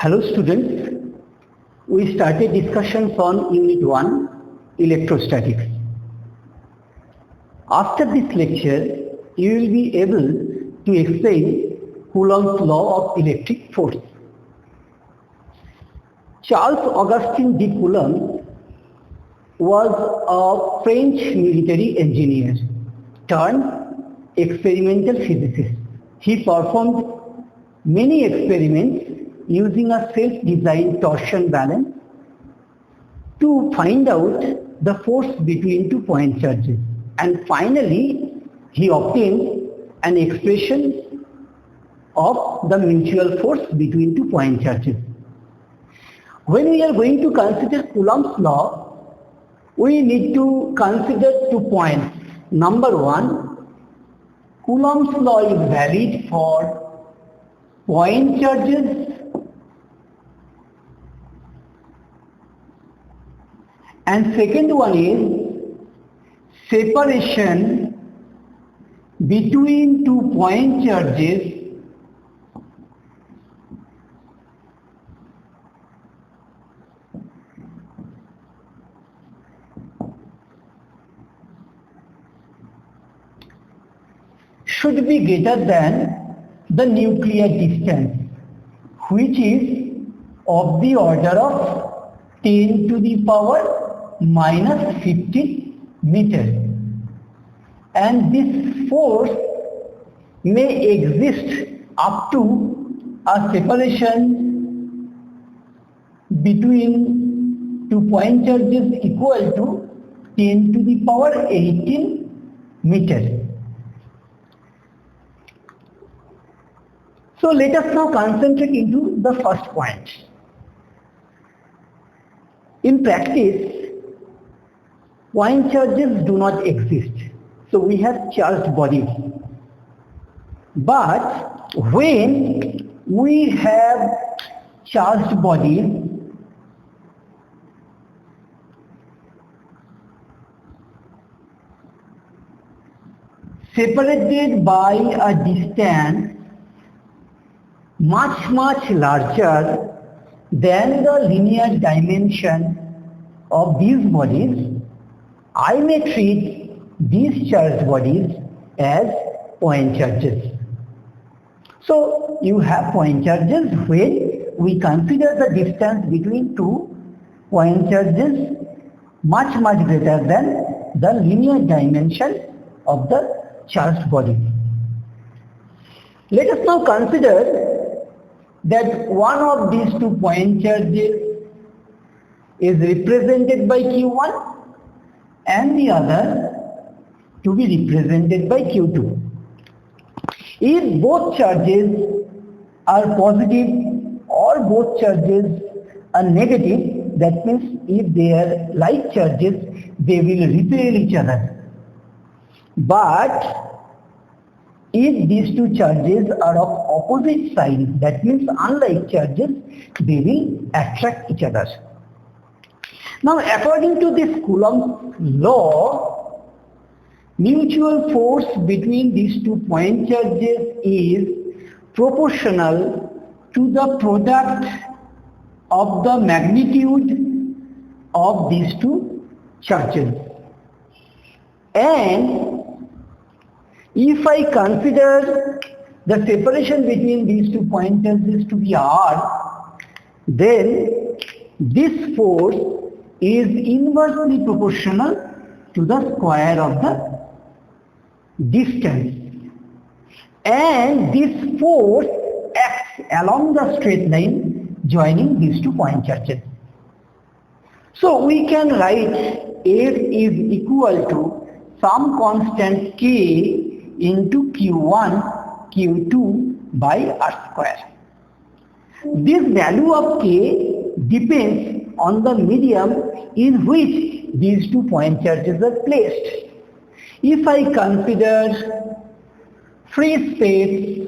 Hello students, we started discussions on Unit 1, Electrostatics. After this lecture, you will be able to explain Coulomb's law of electric force. Charles Augustin de Coulomb was a French military engineer turned experimental physicist. He performed many experiments using a self-designed torsion balance to find out the force between two point charges. And finally, he obtained an expression of the mutual force between two point charges. When we are going to consider Coulomb's law, we need to consider 2 points. Number one, Coulomb's law is valid for point charges and second one is separation between 2 point charges should be greater than the nuclear distance, which is of the order of 10 to the power minus 15 meters. And this force may exist up to a separation between 2 point charges equal to 10 to the power 18 meters. So let us now concentrate into the first point. In practice, point charges do not exist. So we have charged bodies. But when we have charged bodies, separated by a distance much larger than the linear dimension of these bodies, I may treat these charged bodies as point charges. So you have point charges when we consider the distance between 2 point charges much greater than the linear dimension of the charged body. Let us now consider that one of these 2 point charges is represented by Q1 and the other to be represented by Q2. If both charges are positive or both charges are negative, that means if they are like charges, they will repel each other. But if these 2 charges are of opposite sign, that means unlike charges, they will attract each other. Now, according to this Coulomb's law, mutual force between these 2 point charges is proportional to the product of the magnitude of these 2 charges. And if I consider the separation between these 2 point charges to be r, then this force is inversely proportional to the square of the distance. And this force acts along the straight line joining these 2 point charges. So we can write F is equal to some constant k into Q1, Q2 by r square. This value of k depends on the medium in which these 2 point charges are placed. If I consider free space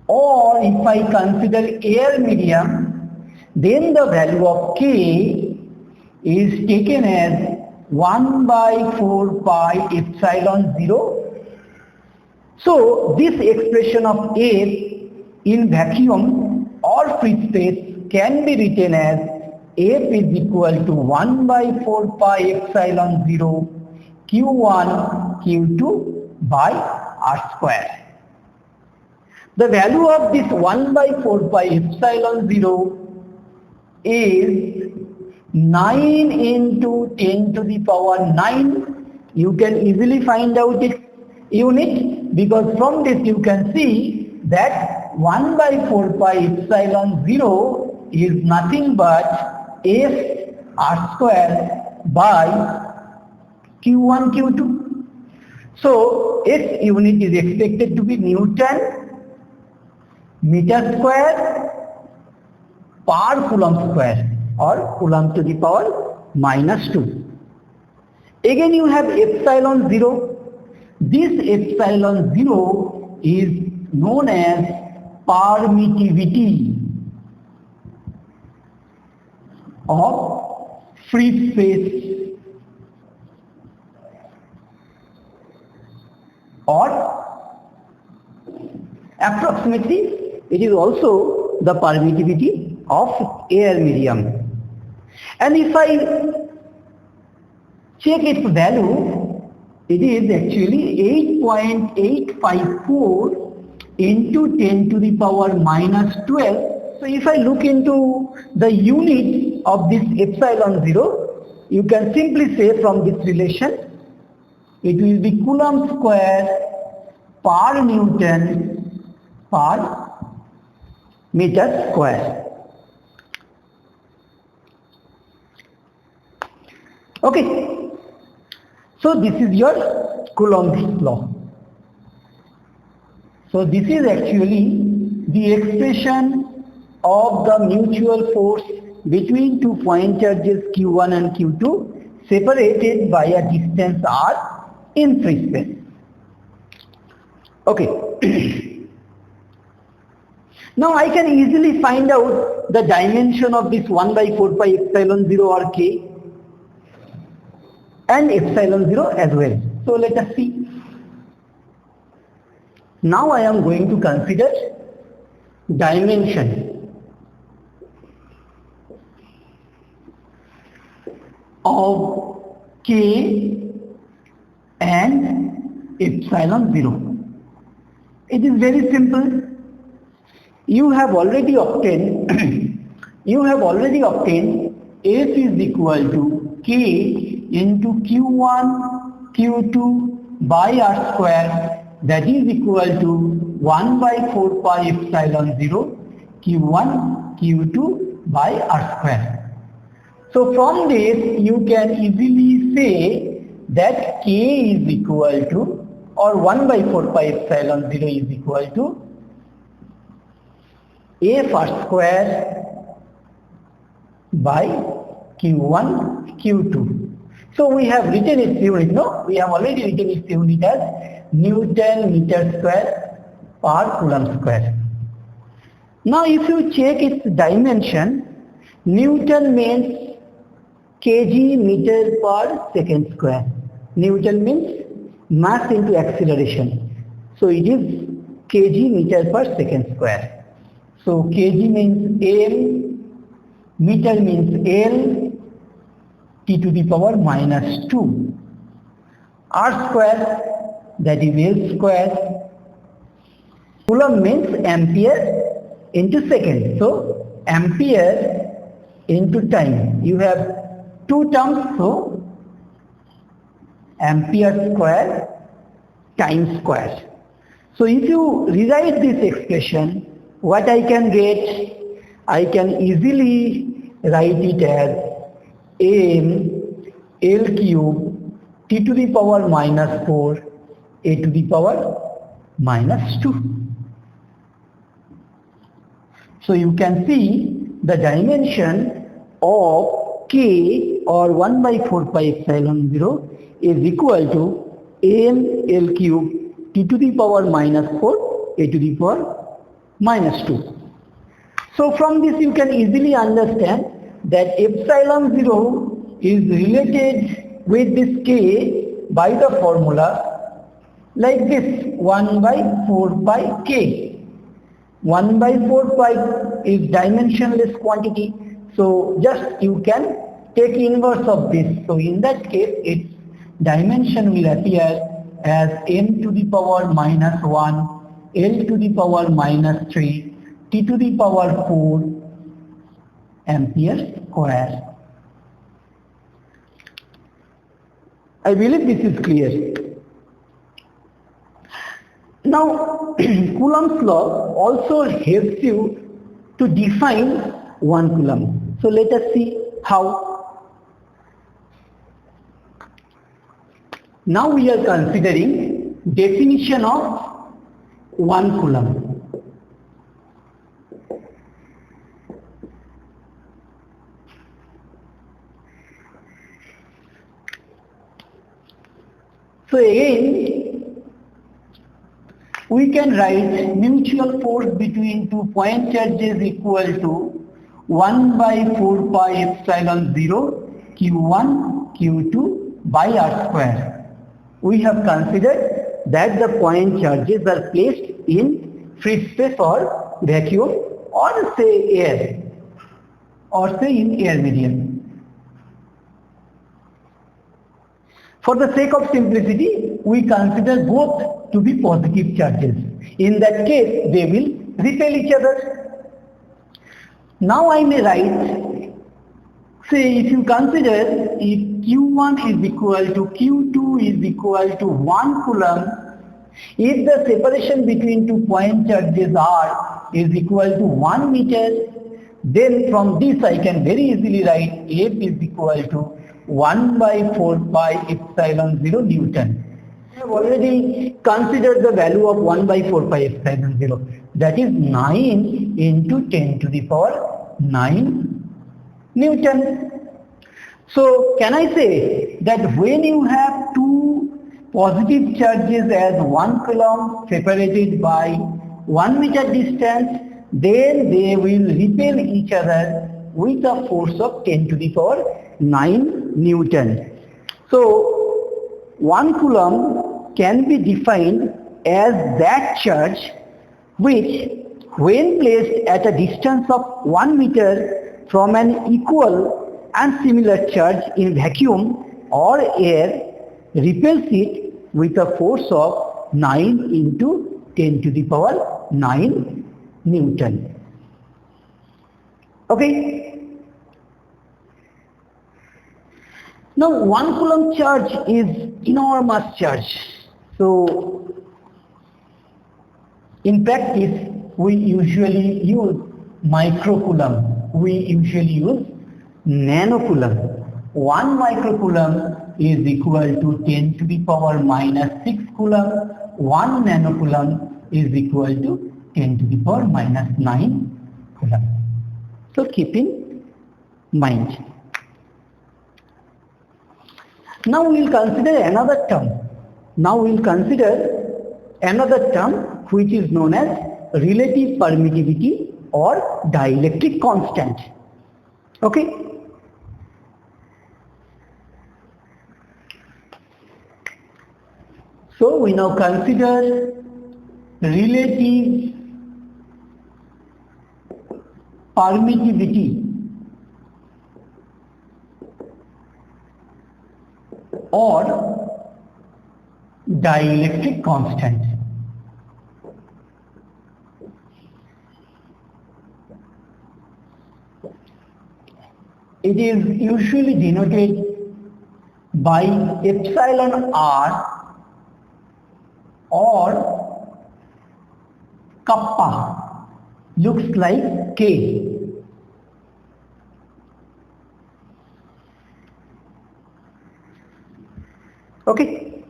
or if I consider air medium, then the value of k is taken as 1 by 4 pi epsilon 0 So this expression of F in vacuum or free space can be written as F is equal to 1 by 4 pi epsilon 0 Q1 Q2 by R square. The value of this 1 by 4 pi epsilon 0 is 9 into 10 to the power 9. You can easily find out its unit, because from this you can see that 1 by 4 pi epsilon 0 is nothing but F R square by Q1 Q2. So its unit is expected to be Newton meter square per coulomb square, or coulomb to the power minus 2. Again you have epsilon 0. This epsilon 0 is known as permittivity of free space, or approximately it is also the permittivity of air medium. And if I check its value, it is actually 8.854 into 10 to the power minus 12. So if I look into the unit of this epsilon 0, you can simply say from this relation, it will be coulomb square per Newton per meter square. Okay, so this is your Coulomb's law. So this is actually the expression of the mutual force between two point charges Q1 and Q2 separated by a distance r in free space. Okay. Now I can easily find out the dimension of this 1 by 4 pi epsilon 0 or k and epsilon 0 as well. So let us see. Now I am going to consider dimension of k and epsilon 0. It is very simple. You have already obtained F is equal to K into Q1 Q2 by R square, that is equal to 1 by 4 pi epsilon 0 Q1 Q2 by R square. So from this you can easily say that K is equal to, or 1 by 4 pi epsilon 0 is equal to F R square by Q1 Q2. So we have written its unit, no? We have already written its unit as Newton meter square per coulomb square. Now if you check its dimension, Newton means kg meter per second square. Newton means mass into acceleration. So it is kg meter per second square. So kg means m, meter means L, t to the power minus 2. R square, that is L square. Coulomb means ampere into second. So ampere into time. You have two terms, so ampere square time square. So if you rewrite this expression, what I can get? I can easily write it as m L cube t to the power minus 4 a to the power minus 2. So you can see the dimension of k, or 1 by 4 pi epsilon 0 is equal to m L cube t to the power minus 4 a to the power minus 2. So from this you can easily understand that epsilon 0 is related with this k by the formula like this, 1 by 4 pi k. 1 by 4 pi is dimensionless quantity, so just you can take inverse of this. So in that case, its dimension will appear as m to the power minus 1, l to the power minus 3, t to the power 4 ampere square. I believe this is clear. Now, Coulomb's law also helps you to define 1 coulomb. So let us see how. Now we are considering definition of 1 coulomb. So again, we can write mutual force between two point charges equal to 1 by 4 pi epsilon 0 q1 q2 by r square. We have considered that the point charges are placed in free space or vacuum or say air or say in air medium. For the sake of simplicity, we consider both to be positive charges. In that case, they will repel each other. Now I may write, say if you consider if Q1 is equal to Q2 is equal to 1 coulomb, if the separation between 2 point charges R is equal to 1 meter, then from this I can very easily write F is equal to 1 by 4 pi epsilon 0 Newton. I have already considered the value of 1 by 4 pi epsilon 0. That is 9 into 10 to the power 9 Newton. So can I say that when you have two positive charges as 1 coulomb separated by 1 meter distance, then they will repel each other with a force of 10 to the power 9 Newton. So 1 coulomb can be defined as that charge which, when placed at a distance of 1 meter from an equal and similar charge in vacuum or air, repels it with a force of 9 into 10 to the power 9 Newton. Okay. Now 1 coulomb charge is enormous charge. So in practice we usually use microcoulomb. We usually use nanocoulomb. 1 microcoulomb is equal to 10 to the power minus 6 coulomb. 1 nanocoulomb is equal to 10 to the power minus 9 coulomb. So keep in mind. Now we will consider another term. Which is known as relative permittivity or dielectric constant. Okay. So we now consider relative permittivity or dielectric constant. It is usually denoted by epsilon r or kappa, looks like K. Okay.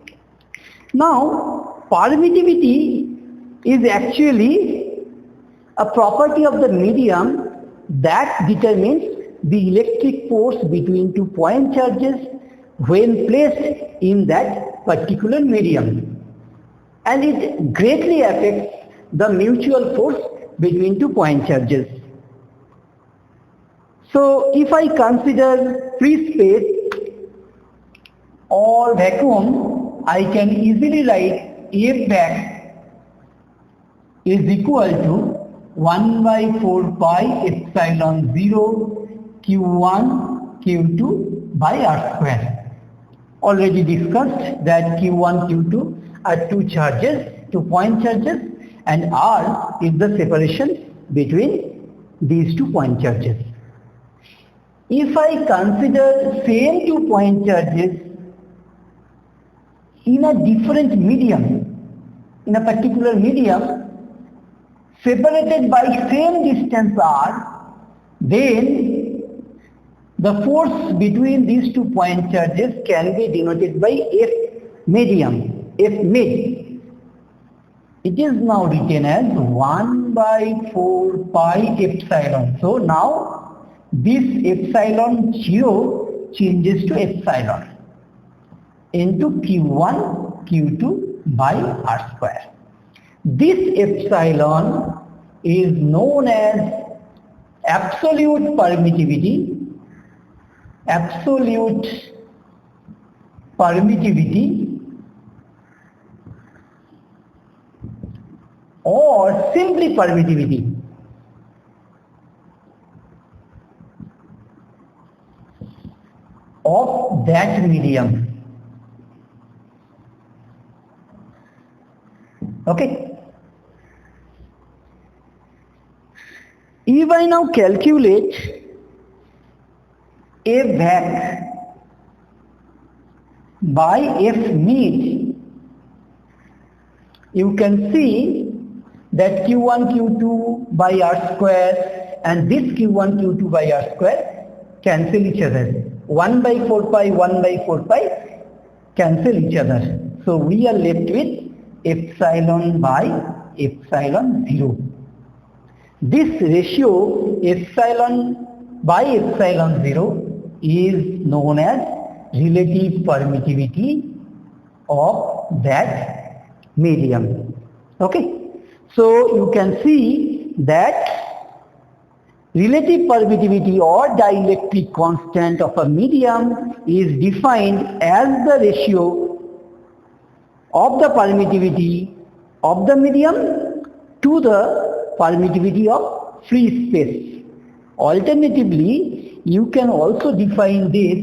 Now permittivity is actually a property of the medium that determines the electric force between two point charges when placed in that particular medium, and it greatly affects the mutual force between two point charges. So if I consider free space or vacuum, I can easily write F back is equal to 1 by 4 pi epsilon 0 Q1 Q2 by R square. Already discussed that Q1 Q2 are two charges, 2 point charges, and R is the separation between these 2 point charges. If I consider same 2 point charges in a different medium, in a particular medium, separated by same distance R, then the force between these 2 point charges can be denoted by F medium, F mid. It is now written as 1 by 4 pi epsilon. So now this epsilon 0 changes to epsilon into Q1 Q2 by R square. This epsilon is known as absolute permittivity or simply permittivity. Of that medium. Okay. If I now calculate F back by F mid, you can see that Q1 Q2 by R square and this Q1 Q2 by R square cancel each other. 1 by 4 pi, 1 by 4 pi cancel each other. So we are left with epsilon by epsilon 0. This ratio epsilon by epsilon 0 is known as relative permittivity of that medium. Okay. So you can see that relative permittivity or dielectric constant of a medium is defined as the ratio of the permittivity of the medium to the permittivity of free space. Alternatively, you can also define this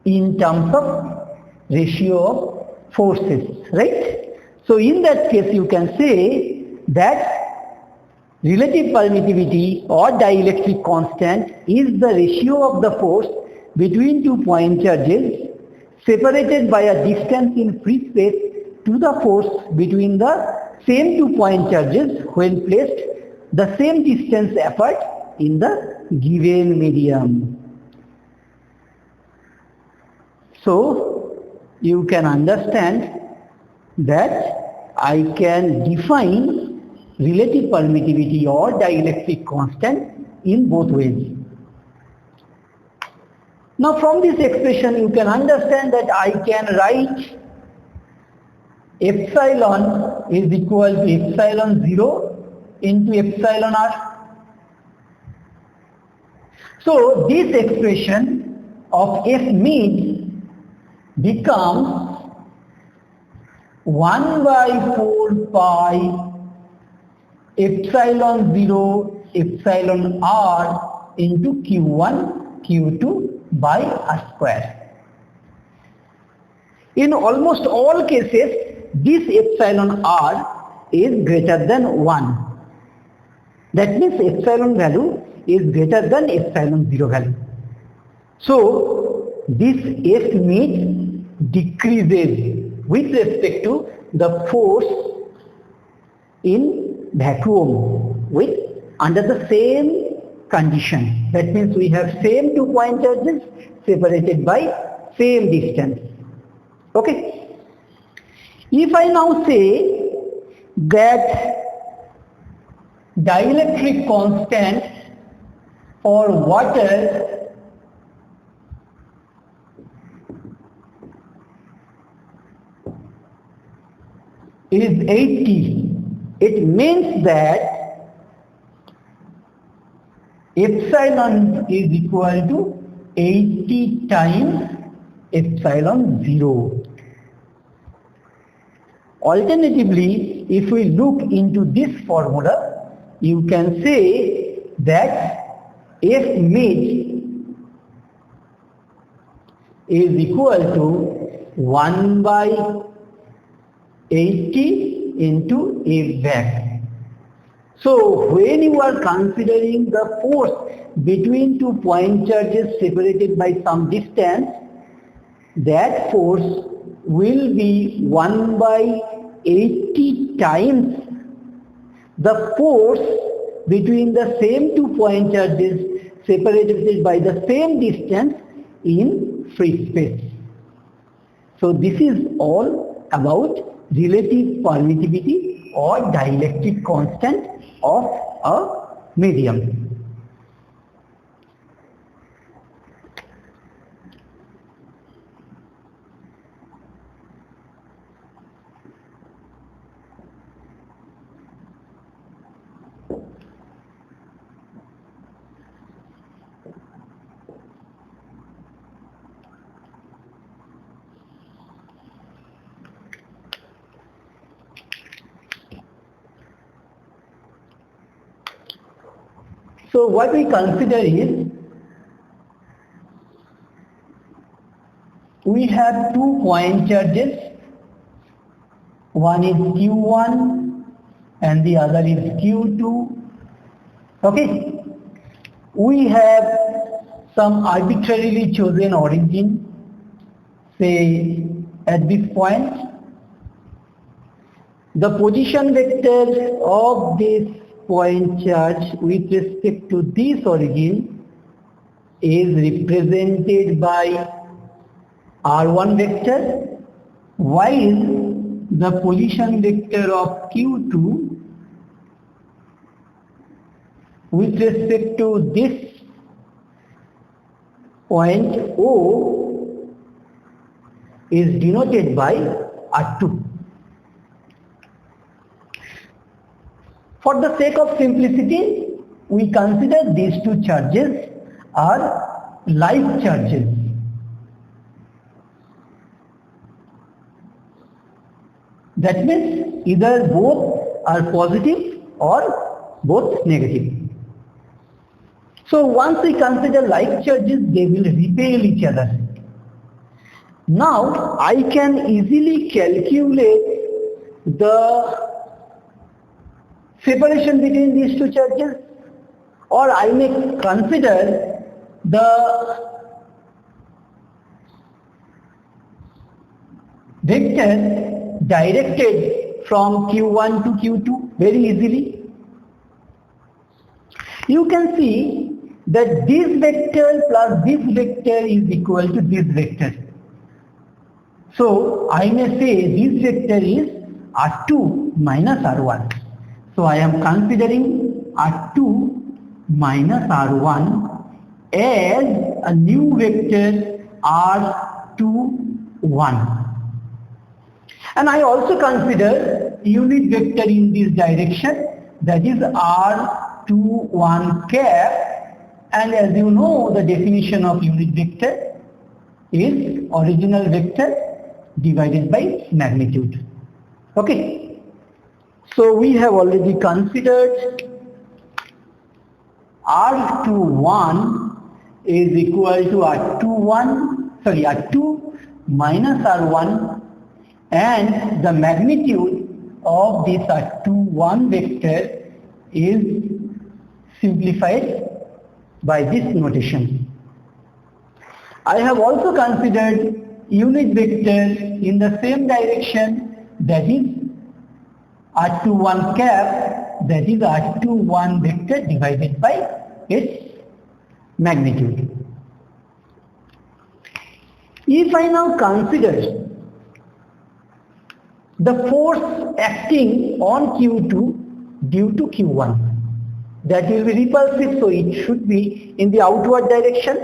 in terms of ratio of forces, right? So in that case, you can say that relative permittivity or dielectric constant is the ratio of the force between 2 point charges separated by a distance in free space to the force between the same 2 point charges when placed the same distance apart in the given medium. So you can understand that I can define relative permittivity or dielectric constant in both ways. Now from this expression you can understand that I can write epsilon is equal to epsilon 0 into epsilon r. So this expression of F mid becomes 1 by 4 pi epsilon 0 epsilon r into Q1 Q2 by R square. In almost all cases, this epsilon r is greater than 1. That means epsilon value is greater than epsilon 0 value. So this F mid decreases with respect to the force in vacuum with under the same condition. That means we have same 2 point charges separated by same distance. Okay. If I now say that dielectric constant for water is 80, it means that epsilon is equal to 80 times epsilon 0. Alternatively, if we look into this formula, you can say that F mid is equal to 1 by 80 into F back. So when you are considering the force between two point charges separated by some distance, that force will be 1 by 80 times the force between the same 2 point charges separated by the same distance in free space. So this is all about relative permittivity or dielectric constant of a medium. So what we consider is, we have 2 point charges, one is Q1 and the other is Q2. Okay, we have some arbitrarily chosen origin, say at this point. The position vector of this point charge with respect to this origin is represented by R1 vector, while the position vector of Q2 with respect to this point O is denoted by R2. For the sake of simplicity, we consider these two charges are like charges. That means either both are positive or both negative. So once we consider like charges, they will repel each other. Now I can easily calculate the separation between these two charges, or I may consider the vector directed from Q1 to Q2 very easily. You can see that this vector plus this vector is equal to this vector. So I may say this vector is R2 minus R1. So I am considering R2 minus R1 as a new vector R2, 1. And I also consider unit vector in this direction, that is R2, 1 cap, and as you know, the definition of unit vector is original vector divided by magnitude. Okay. So we have already considered R21 is equal to R2 minus R1, and the magnitude of this R21 vector is simplified by this notation. I have also considered unit vector in the same direction, that is R21 cap, that is R21 vector divided by its magnitude. If I now consider the force acting on Q2 due to Q1, that will be repulsive, so it should be in the outward direction.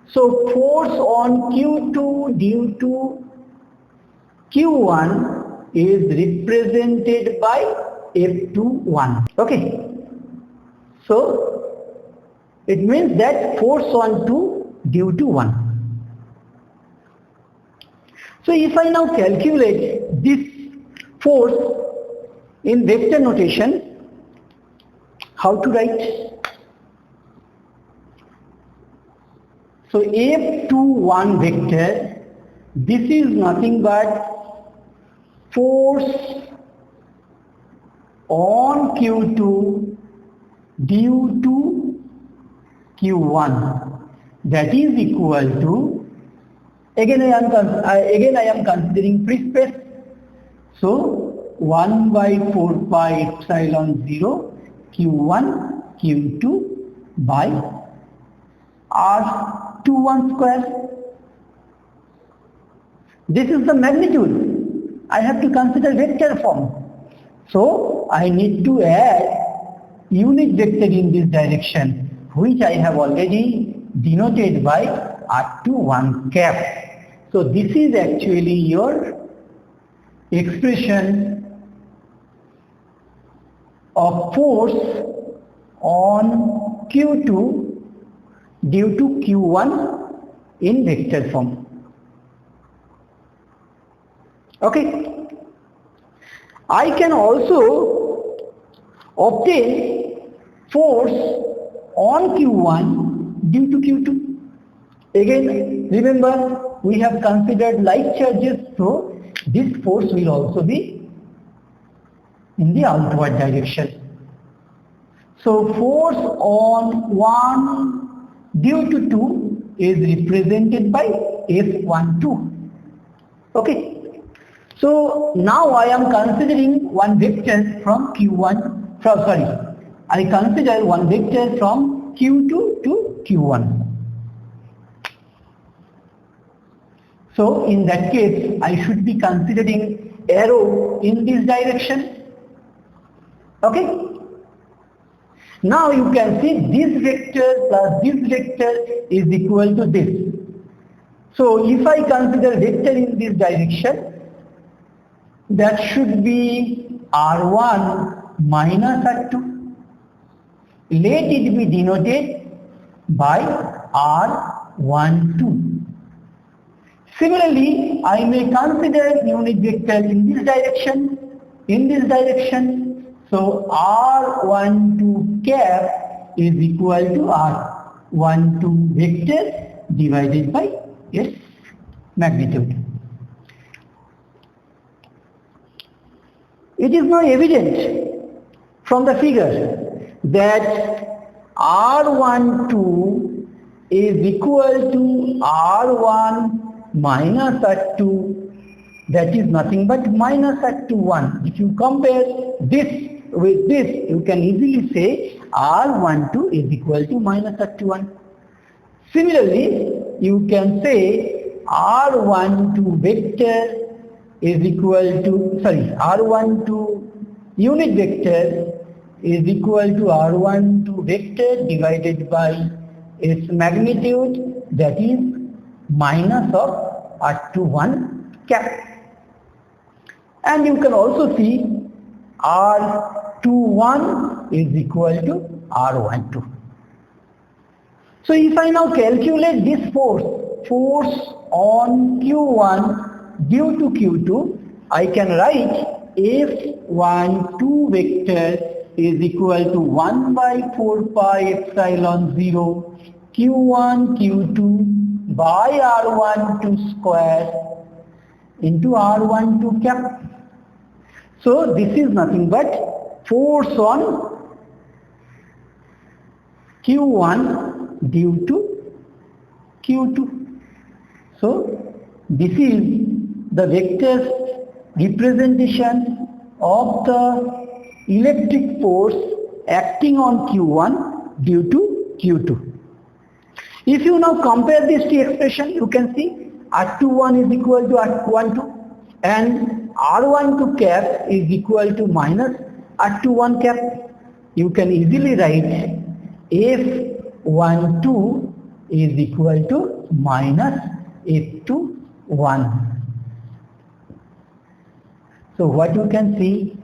So force on Q2 due to Q1 is represented by F21. Okay. So it means that force on 2 due to 1. So if I now calculate this force in vector notation, how to write? So F21 vector, this is nothing but force on Q2 due to Q1, that is equal to, again I am considering free space, so 1 by 4 pi epsilon 0 Q1 Q2 by R21 square. This is the magnitude. I have to consider vector form. So I need to add unit vector in this direction, which I have already denoted by R21 cap. So this is actually your expression of force on Q2 due to Q1 in vector form. Okay. I can also obtain force on Q1 due to Q2. Again, remember, we have considered like charges, so this force will also be in the outward direction. So force on 1 due to 2 is represented by F12. Okay. So now I am considering one vector from Q1, I consider one vector from Q2 to Q1. So in that case, I should be considering arrow in this direction. Okay. Now you can see this vector plus this vector is equal to this. So if I consider vector in this direction, that should be R1 minus R2. Let it be denoted by R12. Similarly, I may consider unit vector in this direction, So R12 cap is equal to R12 vector divided by its magnitude. It is now evident from the figure that R12 is equal to R1 minus R2, that is nothing but minus R21. If you compare this with this, you can easily say R12 is equal to minus R21. Similarly, you can say R12 vector is equal to, R12 unit vector is equal to R12 vector divided by its magnitude, that is minus of R21 cap. And you can also see R21 is equal to R12. So if I now calculate this force on Q1 due to Q2, I can write F12 vector is equal to 1 by 4 pi epsilon 0 Q1 Q2 by R12 square into R12 cap. So this is nothing but force on Q1 due to Q2. So this is the vector representation of the electric force acting on Q1 due to Q2. If you now compare these two expressions, you can see R21 is equal to R12 and R12 cap is equal to minus R21 cap. You can easily write F12 is equal to minus F21. So what you can see?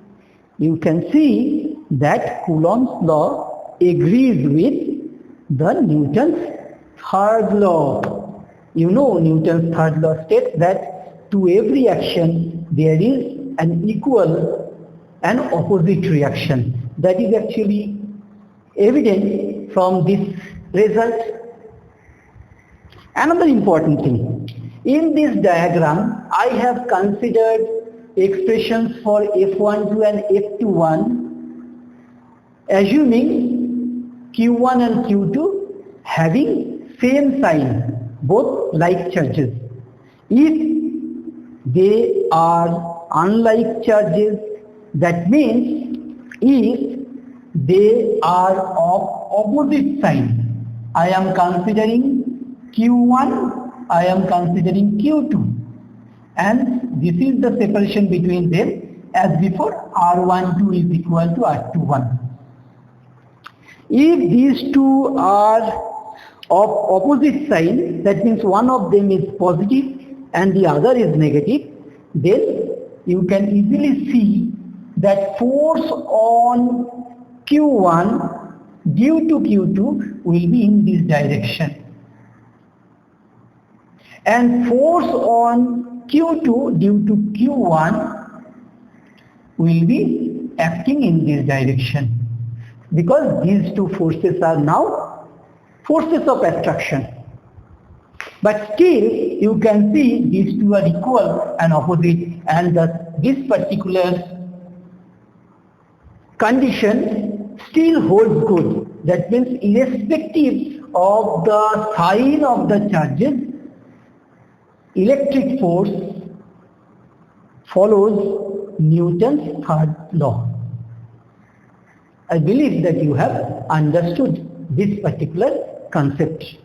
You can see that Coulomb's law agrees with the Newton's third law. You know Newton's third law states that to every action there is an equal and opposite reaction. That is actually evident from this result. Another important thing, in this diagram I have considered expressions for F12 and F21 assuming Q1 and Q2 having same sign, both like charges. If they are unlike charges, that means if they are of opposite sign, I am considering Q1, I am considering Q2, and this is the separation between them as before. R12 is equal to R21. If these two are of opposite sign, that means one of them is positive and the other is negative, then you can easily see that force on Q1 due to Q2 will be in this direction, and force on Q2 due to Q1 will be acting in this direction, because these two forces are now forces of attraction. But still you can see these two are equal and opposite, and this particular condition still holds good. That means irrespective of the sign of the charges, electric force follows Newton's third law. I believe that you have understood this particular concept.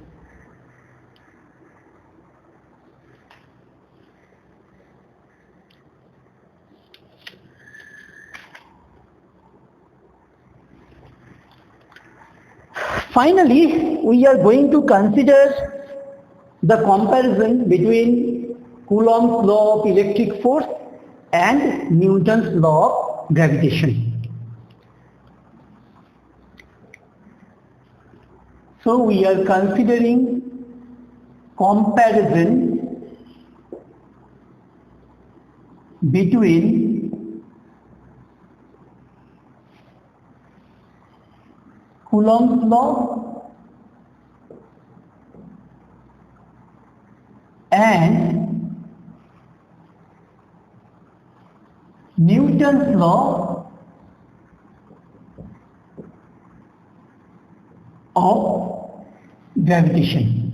Finally, we are going to consider the comparison between Coulomb's law of electric force and Newton's law of gravitation. So we are considering comparison between Coulomb's law and Newton's law of gravitation.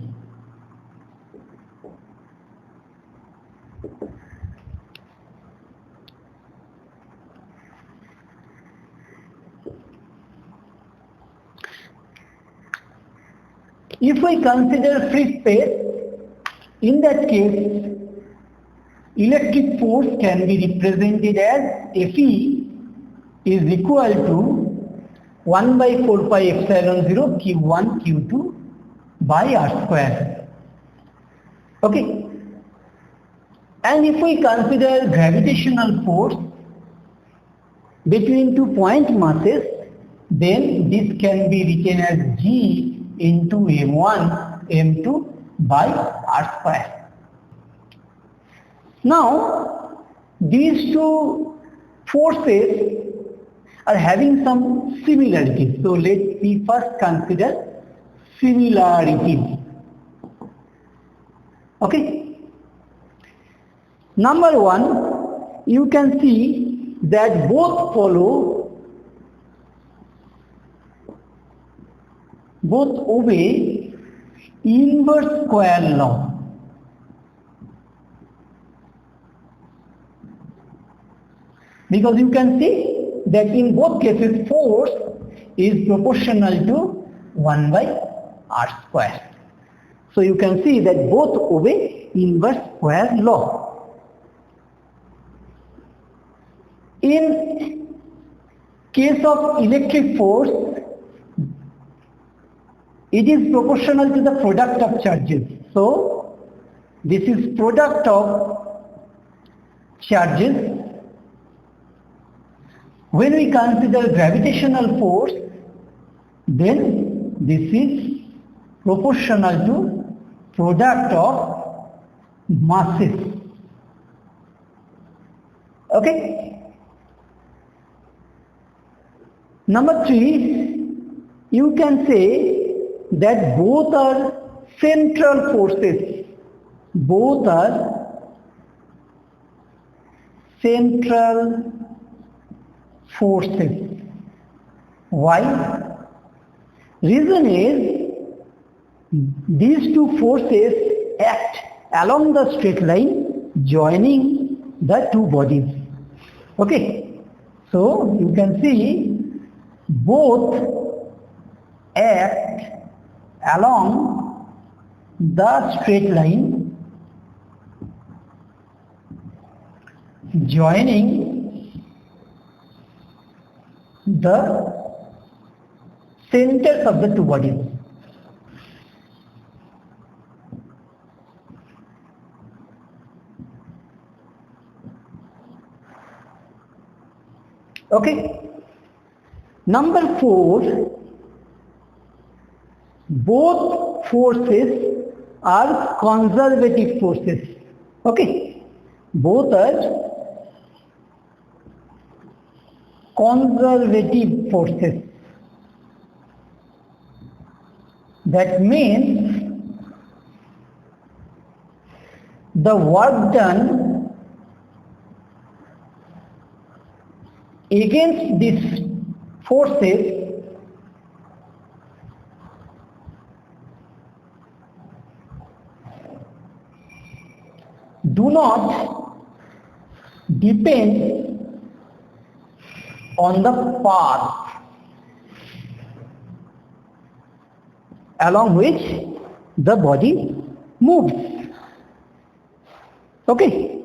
If we consider free space, in that case electric force can be represented as Fe is equal to 1 by 4 pi epsilon 0 Q1 Q2 by R square. Okay. And if we consider gravitational force between two point masses, then this can be written as G into M1 M2 by R square. Now these two forces are having some similarities. So let me first consider similarities. Okay. Number one, you can see that both obey inverse square law. Because you can see that in both cases force is proportional to 1 by R square. So you can see that both obey inverse square law. In case of electric force, it is proportional to the product of charges. So this is product of charges. When we consider gravitational force, then this is proportional to product of masses. Okay. Number 3, you can say that both are central forces. Both are central forces. Why? Reason is these two forces act along the straight line joining the two bodies. Okay. So you can see both act along the straight line joining the centers of the two bodies. Okay. Number 4, both forces are conservative forces. Okay. Both are conservative forces. That means the work done against these forces do not depend on the path along which the body moves. Okay.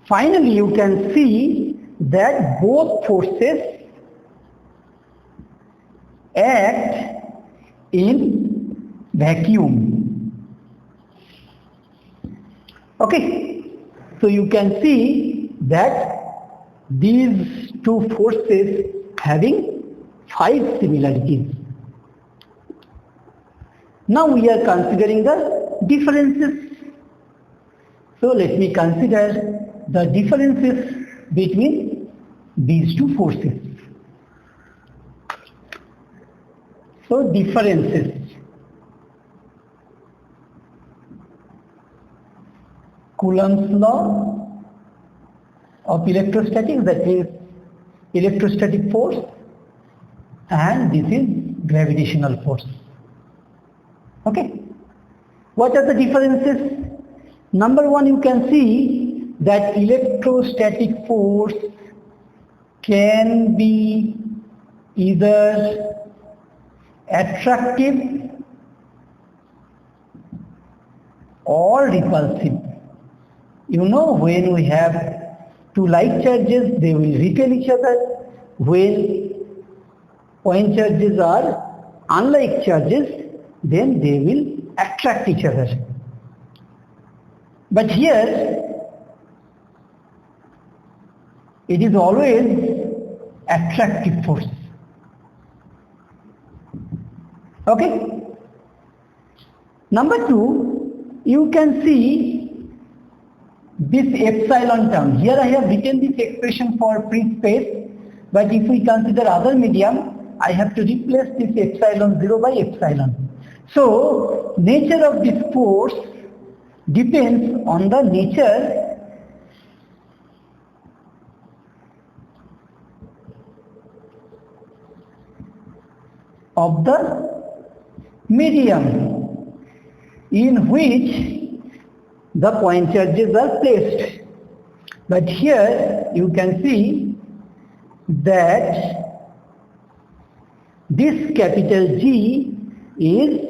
Finally, you can see that both forces act in vacuum. Okay. So you can see that these two forces having 5 similarities. Now we are considering the differences. So let me consider the differences between these two forces. So differences. Coulomb's law of electrostatics, that is electrostatic force, and this is gravitational force. Okay. What are the differences? Number 1, you can see that electrostatic force can be either attractive or repulsive. You know, when we have two like charges, they will repel each other. When point charges are unlike charges, then they will attract each other. But here, it is always attractive force. Okay? Number 2, you can see this epsilon term. Here I have written this expression for free space, but if we consider other medium, I have to replace this epsilon 0 by epsilon. So, nature of this force depends on the nature of the medium in which the point charges are placed. But here you can see that this capital G is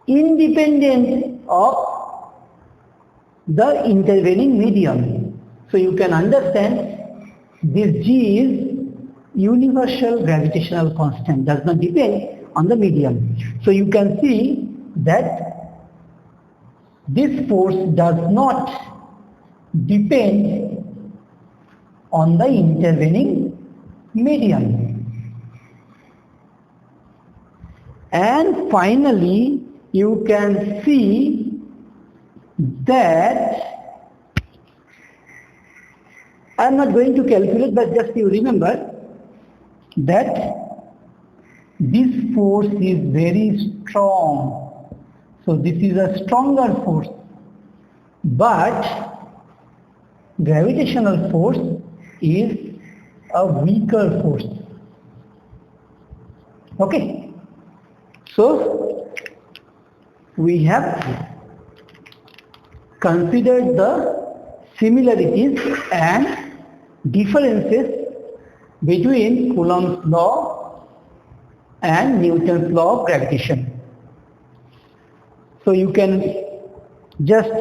independent of the intervening medium. So you can understand this G is universal gravitational constant, does not depend on the medium. So you can see that this force does not depend on the intervening medium. And finally, you can see that I am not going to calculate, but just you remember that this force is very strong. So this is a stronger force. But gravitational force is a weaker force. Okay. So we have considered the similarities and differences between Coulomb's law and Newton's law of gravitation. So you can just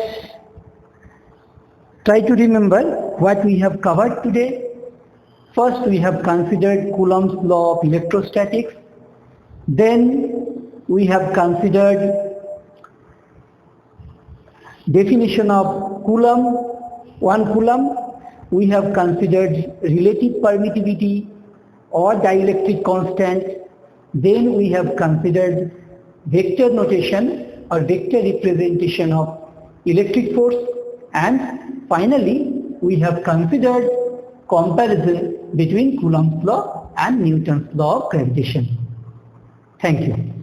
try to remember what we have covered today. First, we have considered Coulomb's law of electrostatics. Then we have considered definition of Coulomb, 1 Coulomb. We have considered relative permittivity or dielectric constant. Then we have considered vector notation or vector representation of electric force, and finally we have considered comparison between Coulomb's law and Newton's law of gravitation. Thank you.